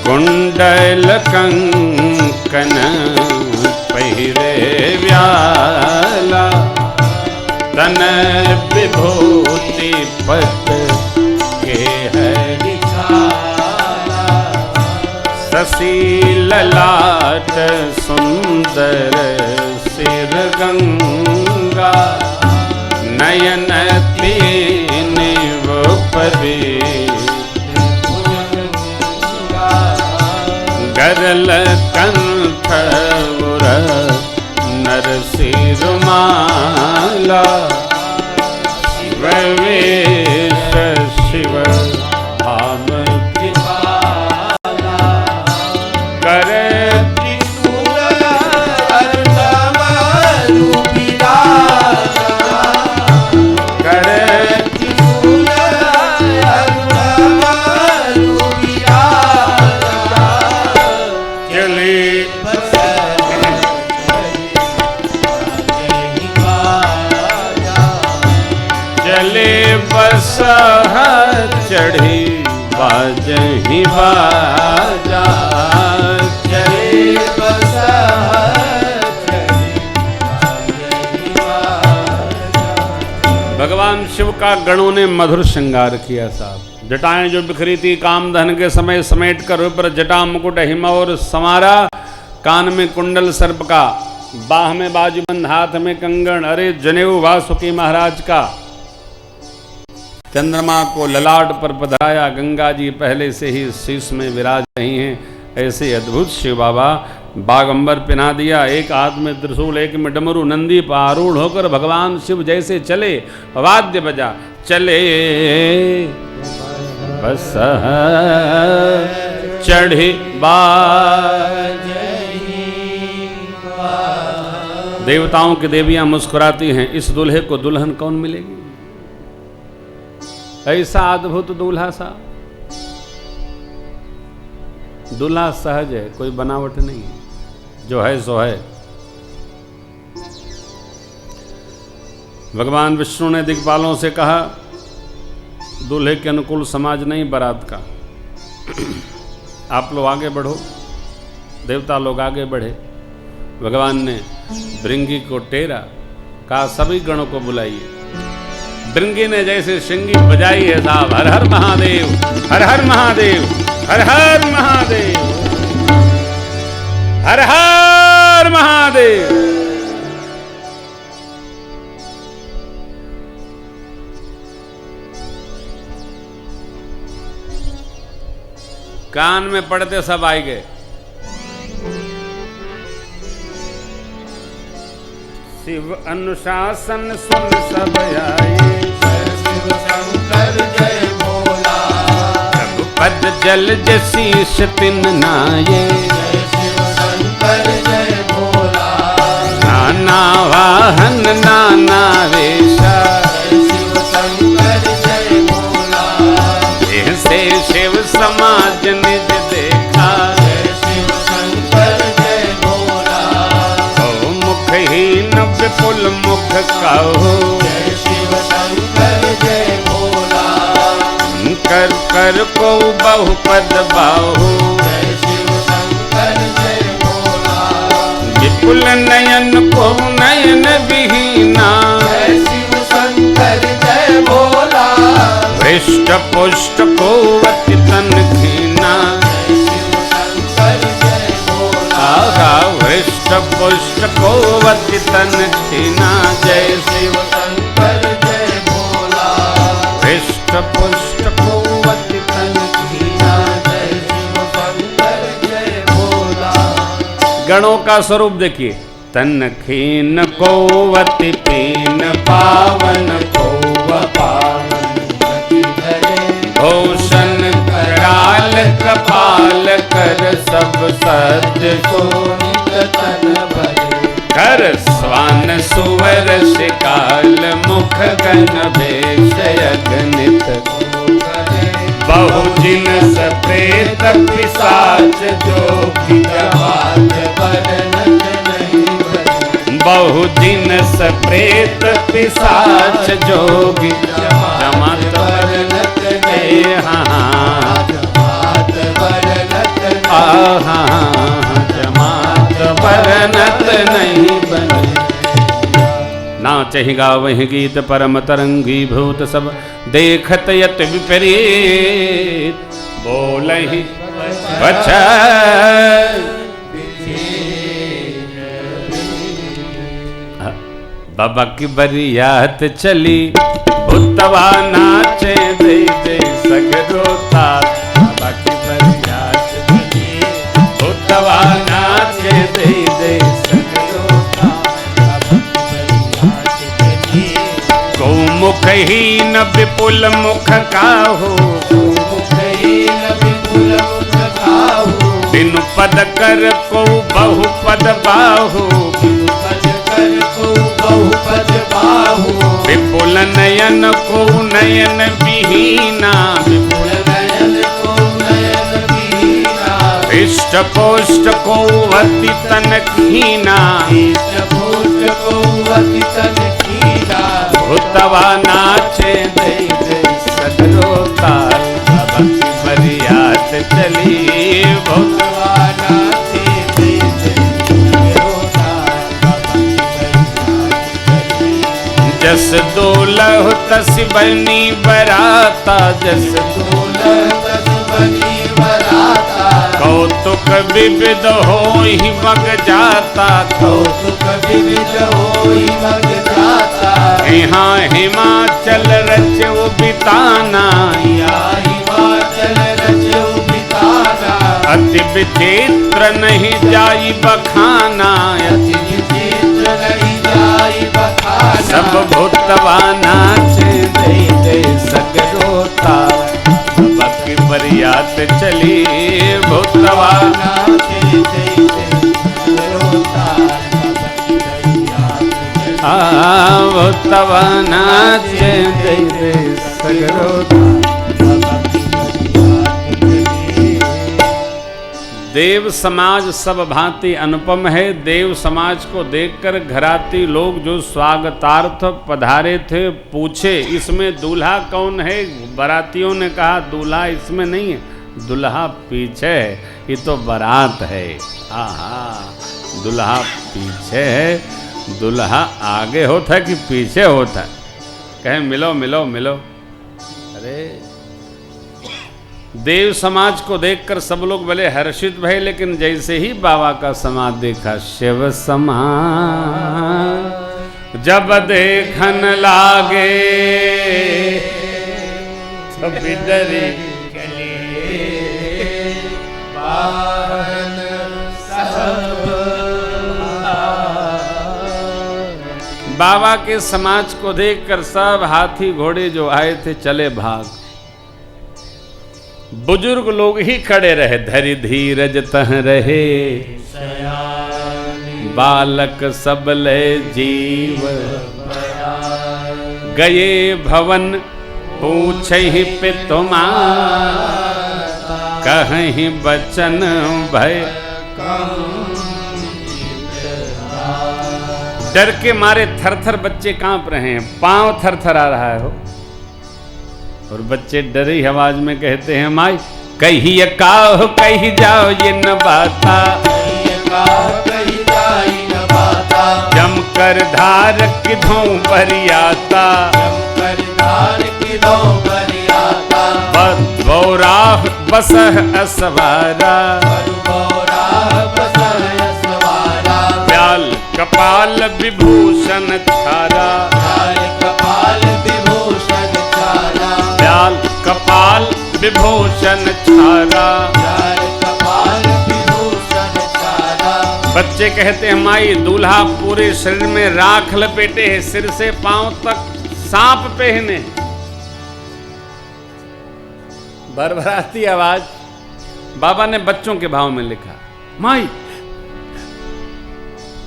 कुंडल कंकन पहिरे व्याला, तन विभूति पट के है छाला, शशि ललाट सुंदर सिर गंगा, नयन तीन उपवी गरल कंठ उर नरसिर माला, शिव वेश शिव धाम कृपाला, कर त्रिशूल अर्धम रूपिराजा, कर त्रिशूल अर्धम रूपिराजा, चले बसह चढ़ी बाजही बाजा, चले बसह चढ़ी बाजही बाजा। भगवान शिव का गणों ने मधुर श्रृंगार किया साहब। जटाएं जो बिखरी थी काम दहन के समय समेट कर ऊपर जटा मुकुट हिमौर समारा, कान में कुंडल सर्प का, बाह में बाजूबंद, हाथ में कंगन, अरे जनेऊ वासुकी महाराज का, चंद्रमा को ललाट पर पधराया, गंगा जी पहले से ही शीश में विराज रही हैं। ऐसे अद्भुत शिव बाबा बागंबर पहना दिया, एक हाथ में त्रिशूल, एक में डमरू, नंदी पर आरूढ़ होकर भगवान शिव जैसे चले, वाद्य बजा, चले बस चढ़ी बाजही। देवताओं की देवियां मुस्कुराती हैं, इस दूल्हे को दुल्हन कौन मिलेगी? ऐसा अद्भुत दूल्हा सा। दूल्हा सहज है, कोई बनावट नहीं है, जो है सो है। भगवान विष्णु ने दिक्पालों से कहा, दूल्हे के अनुकूल समाज नहीं बारात का, आप लोग आगे बढ़ो। देवता लोग आगे बढ़े। भगवान ने भृंगी को टेरा, कहा सभी गणों को बुलाइए। भृंगी ने जैसे श्रृंगी बजाई है साहब, हर हर महादेव, हर हर महादेव, हर हर महादेव, हर हर महादेव। महादेव। कान में पड़ते सब आए गए। शिव अनुशासन सुन सब आए, शिव शंकर जय भोला। प्रभु पद जल जशीष तिन नाये, जय शिव शंकर जय भोला। नाना वाहन नाना वेशा, जय शिव शंकर जय भोला। ऐसे शिव समाज निज देखा, जय शिव शंकर जय भोला। ओ मुखहीन विपुल मुख कहो, जय शिव शंकर जय भोला। कर कर को बहुपद बाहु, जय शिव शंकर जय भोला। विपुल नयन को नयन विहीना, जय शिव शंकर जय भोला। हृष्ट पुष्ट को अति तन खीना, जय शिव शंकर जय भोला। आगा हृष्ट पुष्ट को अति तन खीना, जय शिव शंकर जय भोला। हृष्ट पुष्ट को अति तन खीना। जय शिव शंकर जय भोला। गणों का स्वरूप देखिए, तन खीन को अति पीन पावन को पावन गति धरे। भूषण कराल कपाल कर सब सत्य सोनित तन भरे। कर स्वान सुवर शिकाल मुख गण भेष अगणित, बहु जिनस प्रेत पिशाच जोगी जमात वर्णन नहीं भरे। बहु जिनस प्रेत पिशाच जोगी जमात वर्णत नहीं। जमात वर्णत नहीं। आहा जमात वर्णत नहीं बने। नाचहि गावहि गीत परम तरंगी भूत सब, देखत यत विपरीत बोलहि वचन। बाबा की बरियात चली, भूतवा नाचे दे दे सगरो तात। बाबा की बरियात चली, भूतवा नाचे दे दे सगरो तात। गौ मुखहीन विपुल मुख काहू, मुखहीन विपुल मुख काहू। बिनु पद कर को बहुपद बाहु, पद कर को बहुपद बाहू। विपुल नयन को नयन विहीना, विपुल नयन को नयन विहीना। हृष्ट पुष्ट को अति तन खीना, हृष्ट पुष्ट को अति तन खीना। भूतवा नाचे दे दे सगरो ताल। बाबा की बरियात चली, भूतवा नाचे दे दे सगरो ताल। बाबा की बरियात चली। जस दोलह तस बनी बराता, जस दोलह तस बनी बराता। कौतुक विविध होहि मग जाता, कौतुक विविध होई मग जाता। यहाँ हिमाचल रचो बिताना, यहाँ हिमाचल रचो बिताना। अति विचित्र नहीं जाई बखाना, अति विचित्र नहीं जाई बखाना। सब भूतवा नाचे दे दे सगरो ताल। बाबा की बरियात चली, भूतवा नाचे दे दे सगरो ताल। बाबा की बरियात चली। भूतवा नाचे दे दे सगरो ताल। बाबा की बरियात चली। देव समाज सब भांति अनुपम है। देव समाज को देखकर घराती लोग जो स्वागतार्थ पधारे थे पूछे, इसमें दूल्हा कौन है? बारातियों ने कहा दूल्हा इसमें नहीं है, दूल्हा पीछे है, ये तो बारात है। आहा, दूल्हा पीछे है, दूल्हा आगे होता है कि पीछे होता है? कहें मिलो मिलो मिलो। अरे देव समाज को देखकर सब लोग भले हर्षित भये, लेकिन जैसे ही बाबा का समाज देखा, शिव समाज जब देखन लागे तब डरे बाबा के समाज को देखकर सब हाथी घोड़े जो आए थे चले भाग। बुजुर्ग लोग ही खड़े रहे, धरि धीरज तह रहे, बालक सबले जीव, गए भवन पूछहि पितुमा, कहीं बचन भय। डर के मारे थर-थर बच्चे कांप रहे हैं, पांव थर-थर आ रहा है हो, और बच्चे डरी आवाज में कहते हैं, माई कहिए काहो कही जाओ ये न बाता, जम कर धार किधों बरियाता, बौराह बसह असवारा, व्याल कपाल विभूषण छारा, व्याल कपाल विभूषण छारा। बच्चे कहते हैं, माई दूल्हा पूरे शरीर में राख लपेटे है, सिर से पांव तक सांप पहने। भरभराती आवाज। बाबा ने बच्चों के भाव में लिखा, माई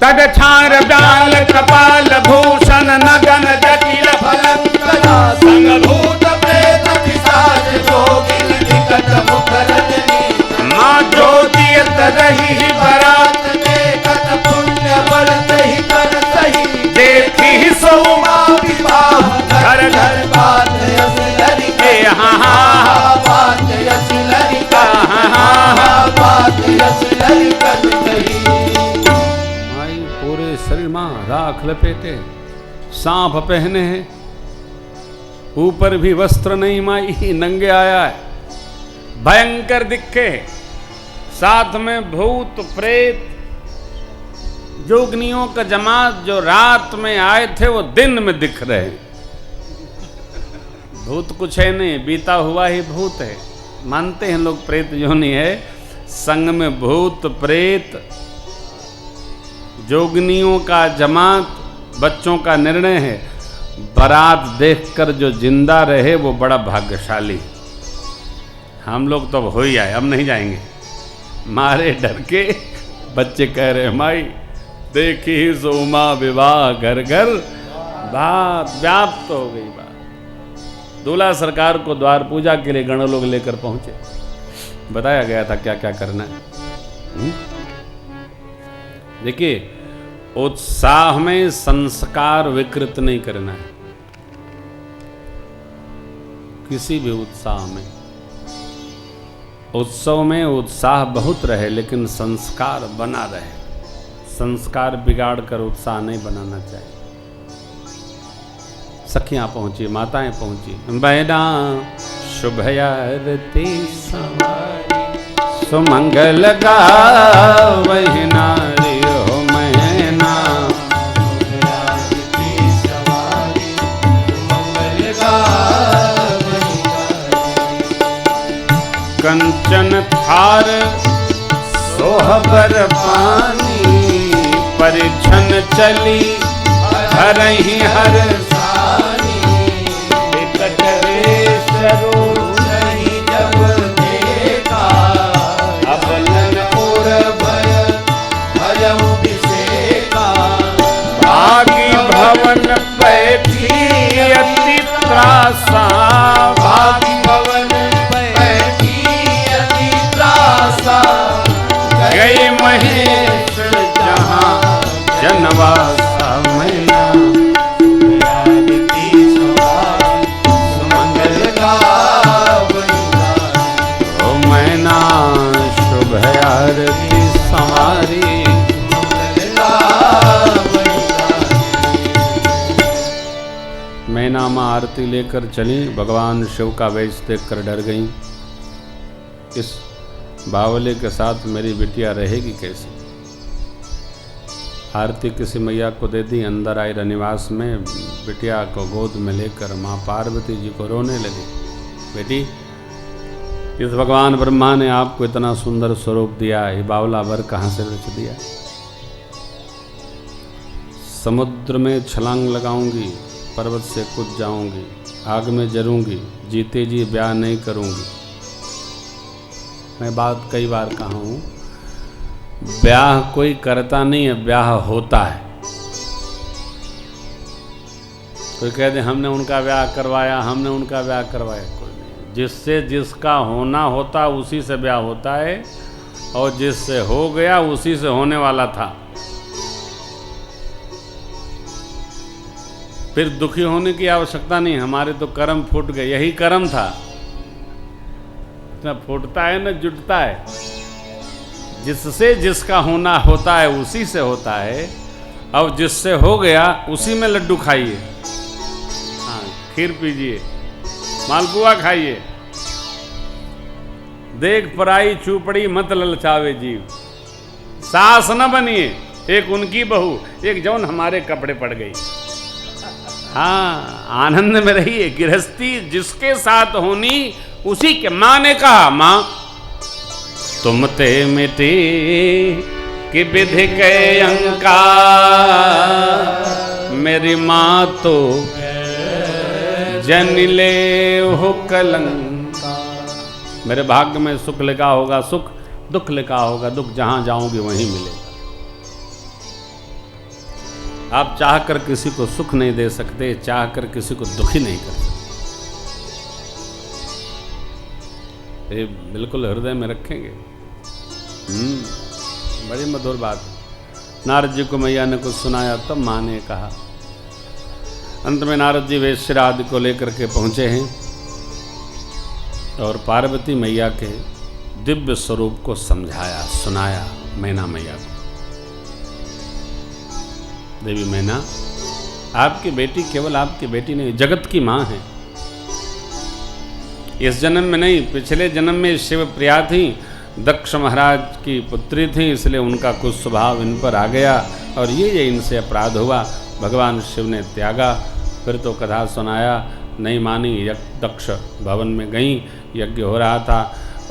तद छार व्याल कपाल भूषण नगन जटिल फलम कदा, संग भूत प्रेत पिशाच जोगिन निकट मुख रजनी, माँ ज्योतियत रही बरात देखत पुण्य बलत ही करत ही, देखी ही सो माँ विवाह घर घर बात यसलरी के, हाँ बात यसलरी का, हाँ बात यसलरी कर कही। पूरे शरीर में राख लपेटे, सांप पहने हैं, ऊपर भी वस्त्र नहीं, माई नंगे आया है, भयंकर दिखे, साथ में भूत प्रेत जोगनियों का जमात जो रात में आए थे वो दिन में दिख रहे हैं। भूत कुछ है नहीं, बीता हुआ ही भूत है, मानते हैं लोग प्रेत योनि है, संग में भूत प्रेत जोगनियों का जमात, बच्चों का निर्णय है। बारात देखकर जो जिंदा रहे वो बड़ा भाग्यशाली। हम लोग तो अब हो ही आए, अब नहीं जाएंगे, मारे डर के। बच्चे कह रहे माई देखी जोमा विवाह घर घर, बात व्याप्त हो गई बात। दूल्हा सरकार को द्वार पूजा के लिए गण लोग लेकर पहुंचे, बताया गया था क्या क्या करना है। देखिए, उत्साह में संस्कार विकृत नहीं करना है, किसी भी उत्साह में। उत्सव में उत्साह बहुत रहे लेकिन संस्कार बना रहे, संस्कार बिगाड़ कर उत्साह नहीं बनाना चाहिए। सखियां पहुंची, माताएं पहुंची, बैना शुभयारती सुमंगल गावहि नारी हो मैना, कंचन थार सोहबर पानी, परिछन चली हरहि हर सानी, विकट वेश रूप नहीं जब देखा, अबलन उर भय भयउ बिसेका, भागी भवन बैठी अति त्रासा, भागी भवन गए महेश जहाँ जनवासा मैना, सुमंगल गावहि ओ मैना शुभ आरती संवारी। मैना माँ आरती लेकर चली, भगवान शिव का वेश देखकर डर गईं। इस बावले के साथ मेरी बिटिया रहेगी कैसे। आरती किसी मैया को दे दी, अंदर आई रनिवास में, बिटिया को गोद में लेकर माँ पार्वती जी को रोने लगी। बेटी, इस भगवान ब्रह्मा ने आपको इतना सुंदर स्वरूप दिया, ये बावला वर कहाँ से रच दिया। समुद्र में छलांग लगाऊंगी, पर्वत से कूद जाऊंगी, आग में जरूंगी, जीते जी ब्याह नहीं करूंगी। मैं बात कई बार कहा हूँ, ब्याह कोई करता नहीं है, ब्याह होता है। कोई कह दे हमने उनका ब्याह करवाया, हमने उनका ब्याह करवाया, कोई नहीं। जिससे जिसका होना होता उसी से ब्याह होता है, और जिससे हो गया उसी से होने वाला था। फिर दुखी होने की आवश्यकता नहीं, हमारे तो कर्म फूट गए, यही कर्म था। इतना फूटता है ना जुटता है। जिससे जिसका होना होता है उसी से होता है, अब जिससे हो गया उसी में लड्डू खाइए, हाँ खीर पीजिए, मालपुआ खाइए। देख पराई चूपड़ी मत ललचावे जीव, सास न बनिए, एक उनकी बहू, एक जौन हमारे कपड़े पड़ गई। हाँ आनंद में रहिए। गृहस्थी जिसके साथ होनी उसी के। माँ ने कहा, माँ तुम ते मिटे कि विधि के अंकार, मेरी माँ तो जन ले हो कलंक। मेरे भाग्य में सुख लिखा होगा सुख, दुख लिखा होगा दुख, जहां जाऊंगी वहीं मिलेगा। आप चाह कर किसी को सुख नहीं दे सकते, चाह कर किसी को दुखी नहीं कर सकते। ये बिल्कुल हृदय में रखेंगे। बड़ी मधुर बात। नारद जी को मैया ने कुछ सुनाया, तब माँ ने कहा। अंत में नारद जी वेश्य आदि को लेकर के पहुंचे हैं और पार्वती मैया के दिव्य स्वरूप को समझाया, सुनाया मैना मैया को। देवी मैना, आपकी बेटी केवल आपकी बेटी नहीं, जगत की माँ है। इस जन्म में नहीं, पिछले जन्म में शिव प्रिया थी, दक्ष महाराज की पुत्री थी, इसलिए उनका कुछ स्वभाव इन पर आ गया और ये इनसे अपराध हुआ। भगवान शिव ने त्यागा। फिर तो कथा सुनाया, नहीं मानी। दक्ष भवन में गई, यज्ञ हो रहा था,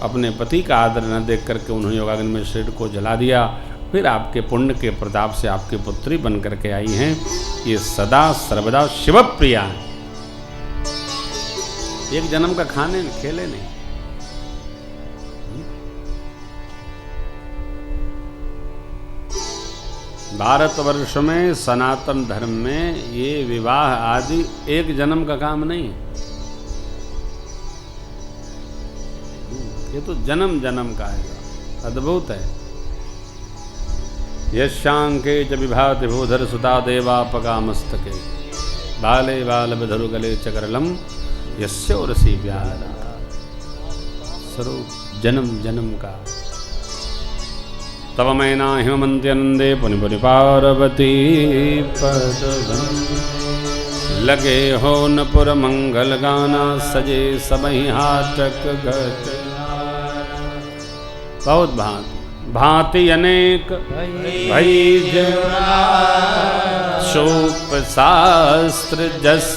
अपने पति का आदर न देख करके उन्होंने योगाग्नि में शरीर को जला दिया। फिर आपके पुण्य के प्रताप से आपकी पुत्री बन करके आई हैं। ये सदा सर्वदा शिव प्रिया है। एक जन्म का खाने खेले नहीं। भारतवर्ष में सनातन धर्म में ये विवाह आदि एक जन्म का काम नहीं है, ये तो जन्म जन्म का है। अद्भुत है। यशांके च विभाति भूधर सुता देवापका मस्तके, बाले बाल विधरु गले चकरलम यस्योरसी प्यारा। स्वरूप जन्म जन्म का। तब मैना हिमंत्यनंदे पुनि पुनि पार्वती पद लगे हो नपुर मंगल गाना, सजे सबहि हाटक गत। बहुत भांति अनेक भई शोप शास्त्र जस।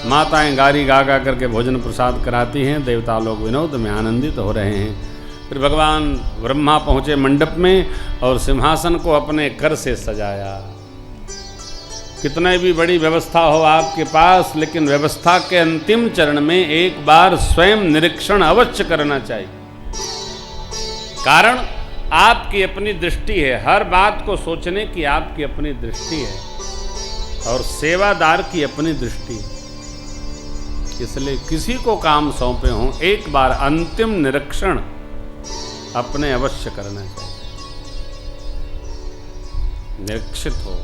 माताएं गारी गा गा करके भोजन प्रसाद कराती हैं, देवता लोग विनोद में आनंदित हो रहे हैं। फिर भगवान ब्रह्मा पहुँचे मंडप में और सिंहासन को अपने कर से सजाया। कितने भी बड़ी व्यवस्था हो आपके पास, लेकिन व्यवस्था के अंतिम चरण में एक बार स्वयं निरीक्षण अवश्य करना चाहिए। कारण आपकी अपनी दृष्टि है, हर बात को सोचने की आपकी अपनी दृष्टि है और सेवादार की अपनी दृष्टि है। इसलिए किसी को काम सौंपे हों, एक बार अंतिम निरीक्षण अपने अवश्य करना चाहिए। निरीक्षित हो।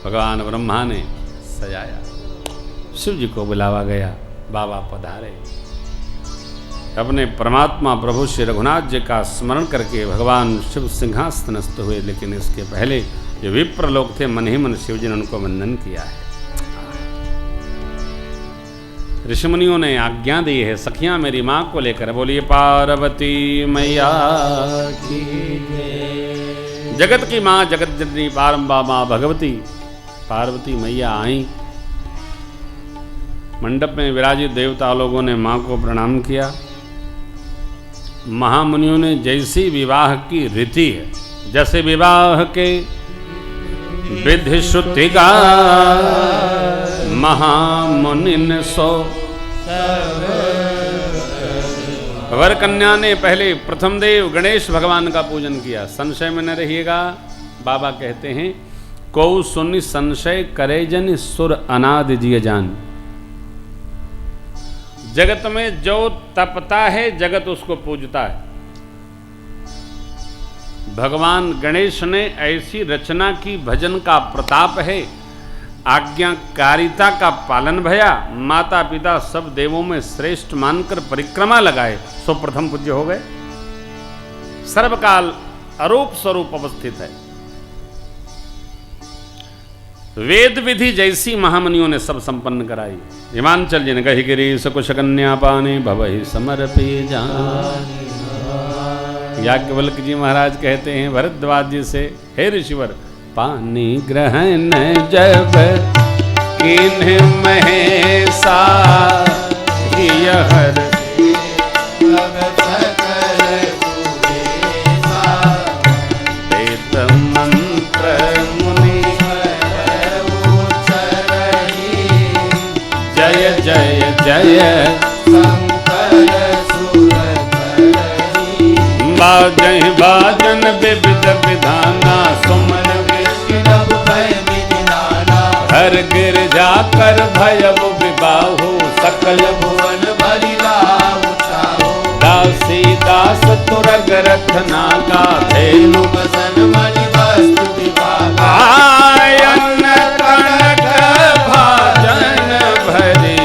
भगवान ब्रह्मा ने सजाया, शिव जी को बुलावा गया, बाबा पधारे। अपने परमात्मा प्रभु श्री रघुनाथ जी का स्मरण करके भगवान शिव सिंहासनस्थ हुए। लेकिन इसके पहले जो विप्र लोग थे, मन ही मन शिव जी ने उनको वंदन किया है। ऋषिमुनियों ने आज्ञा दी है, सखियां मेरी माँ को लेकर बोलिए पार्वती मैया की जय। जगत की माँ जगत जननी पारंबा माँ भगवती पार्वती मैया आई। मंडप में विराजित देवता लोगों ने माँ को प्रणाम किया। महामुनियों ने जैसी विवाह की रीति है, जैसे विवाह के विधि श्रुति का महामुनिन सो, वर कन्या ने पहले प्रथम देव गणेश भगवान का पूजन किया। संशय में न रहिएगा, बाबा कहते हैं को सुनि संशय करे जन सुर अनादि जिय जान। जगत में जो तपता है जगत उसको पूजता है। भगवान गणेश ने ऐसी रचना की, भजन का प्रताप है, आज्ञाकारिता का पालन भया, माता पिता सब देवों में श्रेष्ठ मानकर परिक्रमा लगाए, सो प्रथम पूज्य हो गए। सर्वकाल अरूप स्वरूप अवस्थित है। वेद विधि जैसी महामुनियों ने सब संपन्न कराई। हिमांचल जिन कही गिरी सकुश कन्या पाने भवहि समर्पे जान। याज्ञवल्क्य जी महाराज कहते हैं भरद्वाज जी से, हे ऋषिवर पानी ग्रहण जब किन्ह महेशा हर वेद मंत्र मुनि जय जय जय बाजहि बाजन विविध विधाना सुमन हर गिर जाकर भयब विबाहु सकल भुवन दासी दास तुरग रखना का धेनु बसन मणि वस्तु विवाह आयन कनक भाजन भरि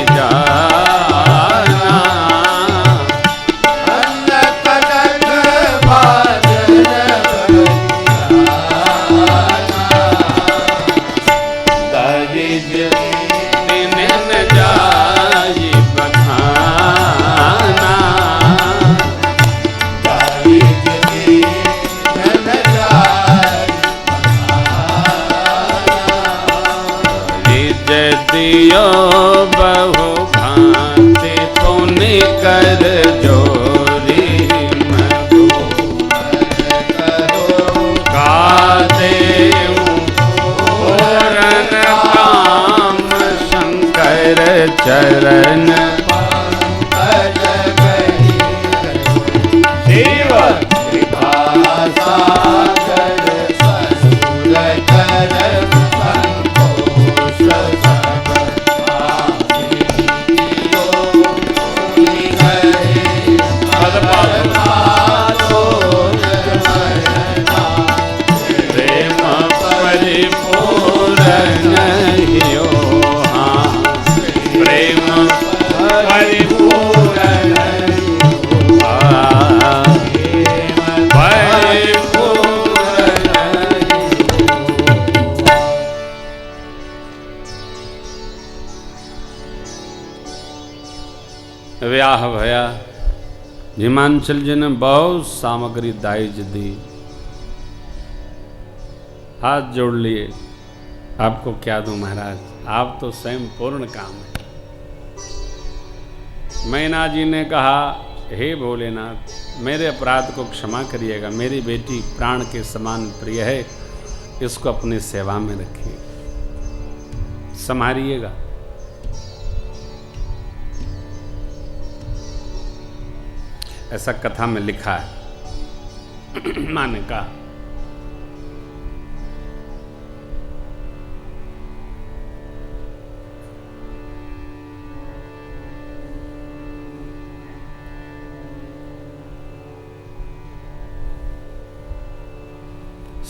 बहु भांति पुनि कर जोरी मधु गादेव पूरन काम शंकर चरण देव कृपा सागर ससुर कर व्याह भया। हिमांचल जी ने बहुत सामग्री दाइज दी, हाथ जोड़ लिए, आपको क्या दूं महाराज, आप तो स्वयं पूर्ण काम है। मैना जी ने कहा हे भोलेनाथ मेरे अपराध को क्षमा करिएगा, मेरी बेटी प्राण के समान प्रिय है, इसको अपनी सेवा में रखिए, संभालिएगा। ऐसा कथा में लिखा है। मां ने कहा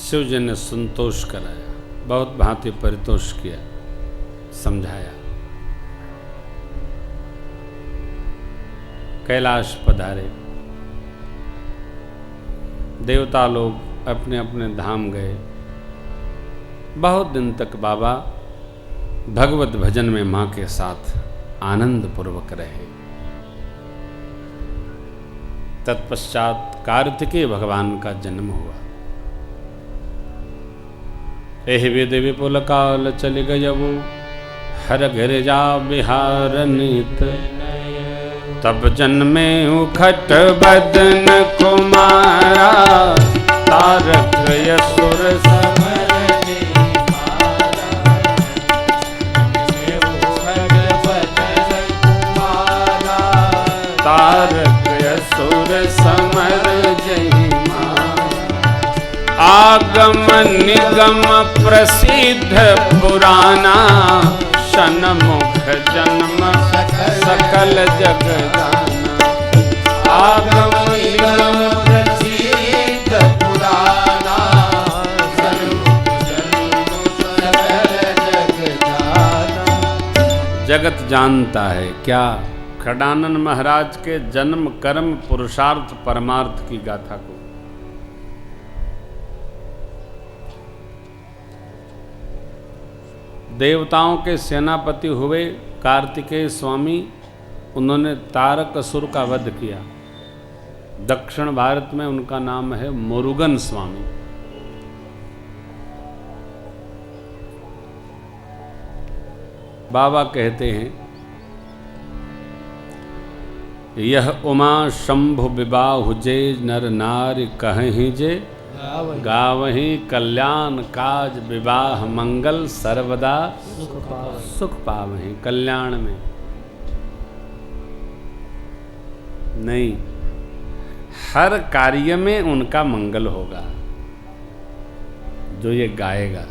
शिव जी ने संतोष कराया, बहुत भांति परितोष किया, समझाया। कैलाश पधारे, देवता लोग अपने अपने धाम गए। बहुत दिन तक बाबा भगवत भजन में माँ के साथ आनंद पूर्वक रहे। तत्पश्चात कार्तिकेय भगवान का जन्म हुआ। एहि विधि विपुल काल चलि गयउ, हर गिरिजा बिहार नीत। तब जन्मे उखट बदन कुमारा, तारक असुर समर जयमारा। उखट बदन कुमारा, तारक असुर समर जयमारा। आगम निगम प्रसिद्ध पुराना, सन्मुख जन्म सकल जग जाना। आगम निगम प्रसिद्ध पुराना, सन्मुख जन्म सकल जग जाना। जगत जानता है क्या? खडानन महाराज के जन्म, कर्म, पुरुषार्थ, परमार्थ की गाथा को। देवताओं के सेनापति हुए कार्तिकेय स्वामी, उन्होंने तारक असुर का वध किया। दक्षिण भारत में उनका नाम है मुरुगन स्वामी। बाबा कहते हैं, यह उमा शंभु विबाहु जे, नर नारी कहीं जे। गावहीं कल्याण काज, विवाह मंगल सर्वदा सुख पावहीं। कल्याण में नहीं, हर कार्य में उनका मंगल होगा जो ये गाएगा।